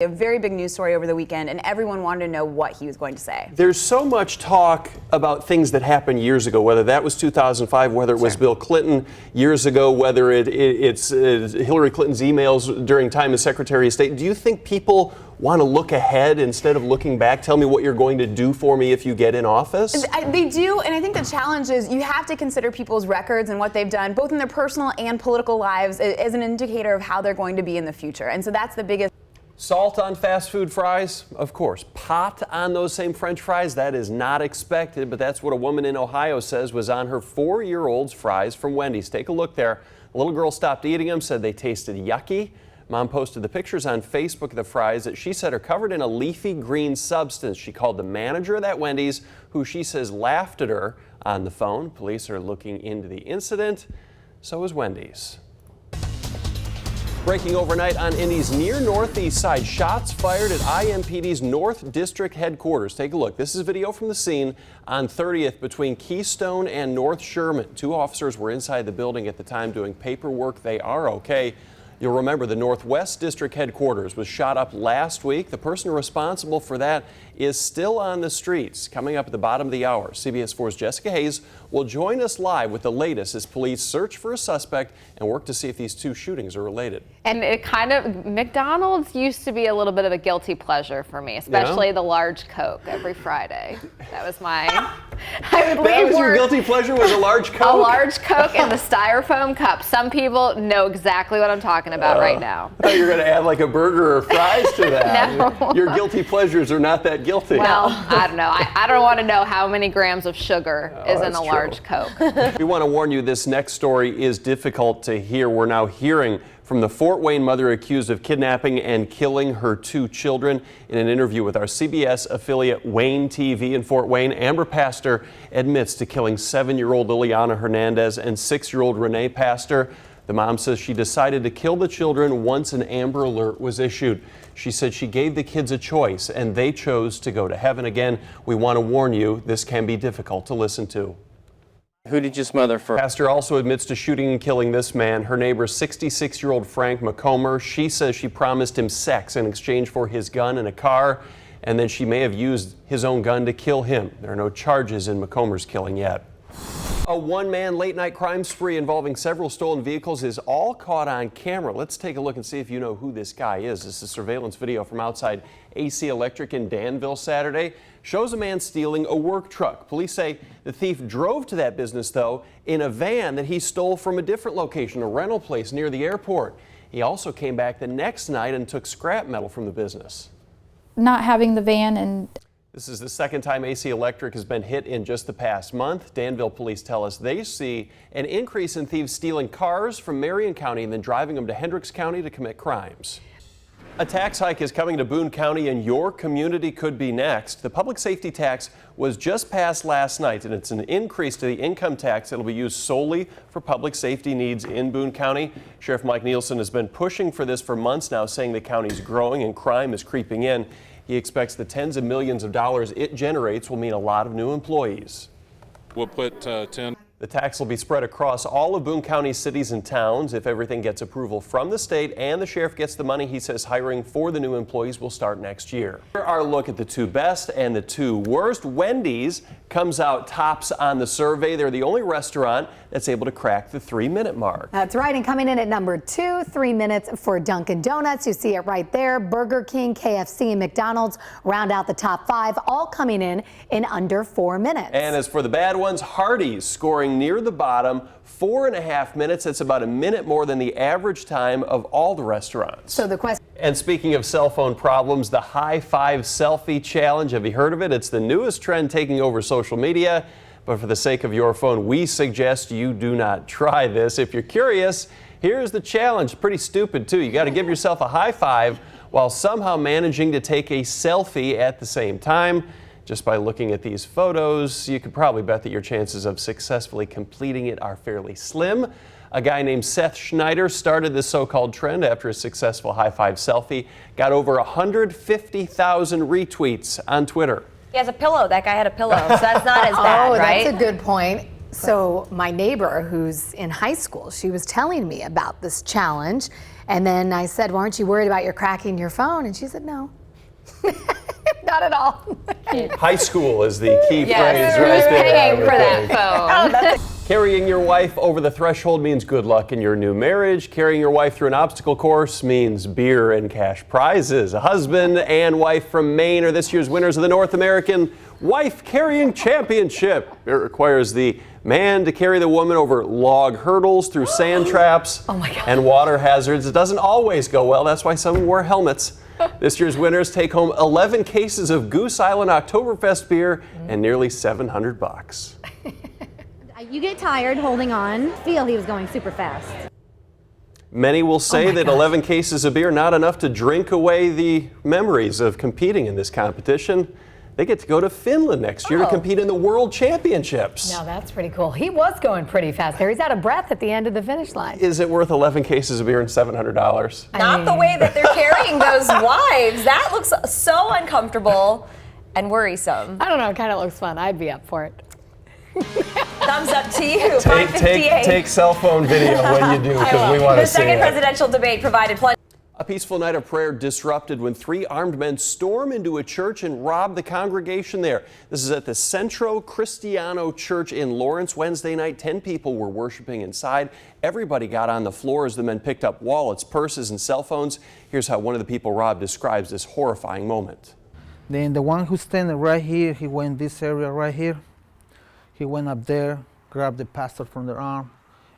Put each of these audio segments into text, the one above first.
A very big news story over the weekend, and everyone wanted to know what he was going to say. There's so much talk about things that happened years ago, whether that was 2005, whether it was Bill Clinton years ago, whether it's Hillary Clinton's emails during time as Secretary of State. Do you think people want to look ahead instead of looking back? Tell me what you're going to do for me if you get in office? They do, and I think the challenge is you have to consider people's records and what they've done, both in their personal and political lives, as an indicator of how they're going to be in the future. And so that's the biggest. Salt on fast food fries? Of course. Pot on those same French fries? That is not expected, but that's what a woman in Ohio says was on her 4-year-old's fries from Wendy's. Take a look there. A little girl stopped eating them, said they tasted yucky. Mom posted the pictures on Facebook of the fries that she said are covered in a leafy green substance. She called the manager of that Wendy's, who she says laughed at her on the phone. Police are looking into the incident. So is Wendy's. Breaking overnight on Indy's near northeast side, shots fired at IMPD's North District headquarters. Take a look. This is video from the scene on 30th between Keystone and North Sherman. 2 officers were inside the building at the time doing paperwork. They are okay. You'll remember the Northwest District headquarters was shot up last week. The person responsible for that is still on the streets. Coming up at the bottom of the hour, CBS 4's Jessica Hayes will join us live with the latest as police search for a suspect and work to see if these 2 shootings are related. And it kind of, McDonald's used to be a little bit of a guilty pleasure for me, especially the large Coke every Friday. That was my, I would leave That was your work, guilty pleasure, was a large Coke? a large Coke and the styrofoam cup. Some people know exactly what I'm talking about right now. I thought you were going to add like a burger or fries to that. No. Your guilty pleasures are not that guilty. Well, I don't know. I don't want to know how many grams of sugar is in that's a large Coke. We want to warn you, this next story is difficult to hear. We're now hearing from the Fort Wayne mother accused of kidnapping and killing her 2 children. In an interview with our CBS affiliate Wayne TV in Fort Wayne, Amber Pastor admits to killing 7-year-old Liliana Hernandez and 6-year-old Renee Pastor. The mom says she decided to kill the children once an Amber Alert was issued. She said she gave the kids a choice and they chose to go to heaven. Again, we want to warn you, this can be difficult to listen to. Who did you smother first? Pastor also admits to shooting and killing this man, her neighbor, 66-year-old Frank McComber. She says she promised him sex in exchange for his gun and a car, and then she may have used his own gun to kill him. There are no charges in McComber's killing yet. A one-man late-night crime spree involving several stolen vehicles is all caught on camera. Let's take a look and see if you know who this guy is. This is surveillance video from outside AC Electric in Danville Saturday. Shows a man stealing a work truck. Police say the thief drove to that business, though, in a van that he stole from a different location, a rental place near the airport. He also came back the next night and took scrap metal from the business. Not having the van and This is the second time AC Electric has been hit in just the past month. Danville police tell us they see an increase in thieves stealing cars from Marion County and then driving them to Hendricks County to commit crimes. A tax hike is coming to Boone County and your community could be next. The public safety tax was just passed last night and it's an increase to the income tax that will be used solely for public safety needs in Boone County. Sheriff Mike Nielsen has been pushing for this for months now, saying the county's growing and crime is creeping in. He expects the tens of millions of dollars it generates will mean a lot of new employees. We'll put 10. The tax will be spread across all of Boone County's cities and towns. If everything gets approval from the state and the sheriff gets the money, he says hiring for the new employees will start next year. Here our look at the 2 best and the 2 worst. Wendy's comes out tops on the survey. They're the only restaurant that's able to crack the 3-minute mark. That's right, and coming in at number 2, 3 minutes for Dunkin' Donuts. You see it right there. Burger King, KFC, and McDonald's round out the top 5, all coming in under 4 minutes. And as for the bad ones, Hardee's scoring near the bottom, 4.5 minutes. That's about a minute more than the average time of all the restaurants. So the question. And speaking of cell phone problems, the High Five Selfie Challenge, have you heard of it? It's the newest trend taking over social media. But for the sake of your phone, we suggest you do not try this. If you're curious, here's the challenge. Pretty stupid, too. You got to give yourself a high five while somehow managing to take a selfie at the same time. Just by looking at these photos, you could probably bet that your chances of successfully completing it are fairly slim. A guy named Seth Schneider started this so-called trend after a successful high-five selfie. Got over 150,000 retweets on Twitter. He has a pillow. That guy had a pillow, so that's not as bad, right? That's a good point. So my neighbor who's in high school, she was telling me about this challenge. And then I said, well, aren't you worried about your cracking your phone? And she said, no, not at all. High school is the key phrase Yes, right who's there. paying I would for think. that phone? Carrying your wife over the threshold means good luck in your new marriage. Carrying your wife through an obstacle course means beer and cash prizes. A husband and wife from Maine are this year's winners of the North American Wife Carrying Championship. It requires the man to carry the woman over log hurdles, through sand traps, and water hazards. It doesn't always go well. That's why some wear helmets. This year's winners take home 11 cases of Goose Island Oktoberfest beer and nearly $700. You get tired holding on. Feel he was going super fast. Many will say that 11 cases of beer not enough to drink away the memories of competing in this competition. They get to go to Finland next year to compete in the World Championships. Now that's pretty cool. He was going pretty fast there. He's out of breath at the end of the finish line. Is it worth 11 cases of beer and $700? Not the way that they're carrying those wives. That looks so uncomfortable and worrisome. I don't know, it kind of looks fun. I'd be up for it. Thumbs up to you. Take cell phone video when you do, because we want to The see second it. presidential debate provided plenty. A peaceful night of prayer disrupted when 3 armed men stormed into a church and robbed the congregation there. This is at the Centro Cristiano Church in Lawrence. Wednesday night, 10 people were worshiping inside. Everybody got on the floor as the men picked up wallets, purses, and cell phones. Here's how one of the people robbed describes this horrifying moment. Then the one who's standing right here, he went this area right here. He went up there, grabbed the pastor from the arm,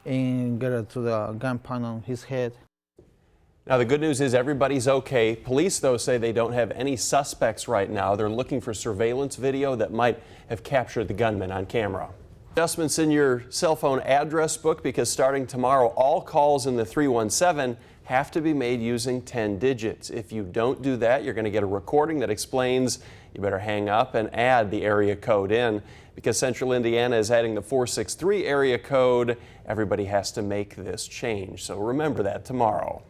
and got it to the gun point on his head. Now, the good news is everybody's okay. Police, though, say they don't have any suspects right now. They're looking for surveillance video that might have captured the gunman on camera. Adjustments in your cell phone address book, because starting tomorrow, all calls in the 317 have to be made using 10 digits. If you don't do that, you're going to get a recording that explains you better hang up and add the area code in. Because Central Indiana is adding the 463 area code, everybody has to make this change. So remember that tomorrow.